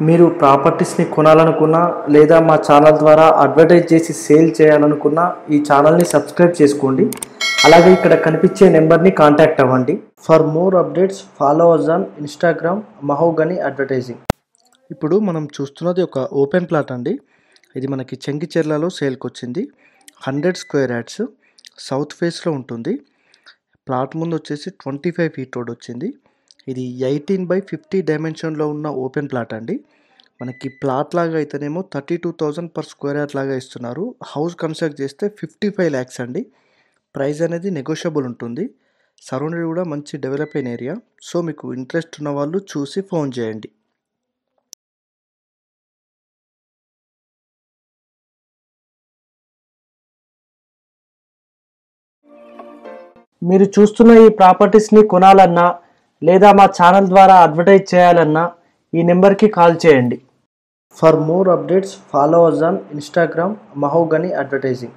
మీరు ప్రాపర్టీస్ని కొనాలనుకున్నా లేదా మా ఛానల్ ద్వారా అడ్వర్టైజ్ చేసి సేల్ చేయాలనుకున్నా ఈ ఛానల్ని సబ్స్క్రైబ్ చేసుకోండి. అలాగే ఇక్కడ కనిపించే నెంబర్ని కాంటాక్ట్ అవ్వండి. For more updates follow us on Instagram Mahogany Advertising. ఇప్పుడు మనం చూస్తున్నది ఒక ఓపెన్ ప్లాట్ అండి. ఇది మనకి చెంగిచెర్లలో సేల్కి వచ్చింది. 100 స్క్వేర్ యార్డ్స్ సౌత్ ఫేస్లో ఉంటుంది. ప్లాట్ ముందు వచ్చేసి 25 ఫీట్ రోడ్ వచ్చింది. ఇది 18/50 డైమెన్షన్లో ఉన్న ఓపెన్ ప్లాట్ అండి. మనకి ప్లాట్ లాగా అయితేనేమో 32,000 పర్ స్క్వేర్ యార్డ్ లాగా ఇస్తున్నారు. హౌస్ కన్స్ట్రక్ట్ చేస్తే 55 lakhs అండి. ప్రైస్ అనేది నెగోషియబుల్ ఉంటుంది. సరౌండెడ్ కూడా మంచి డెవలప్ అయిన ఏరియా. సో మీకు ఇంట్రెస్ట్ ఉన్న వాళ్ళు చూసి ఫోన్ చేయండి. మీరు చూస్తున్న ఈ ప్రాపర్టీస్ని కొనాలన్నా లేదా మా ఛానల్ ద్వారా అడ్వర్టైజ్ చేయాలన్నా ఈ నెంబర్కి కాల్ చేయండి. For more updates follow us on Instagram Mahogany advertising.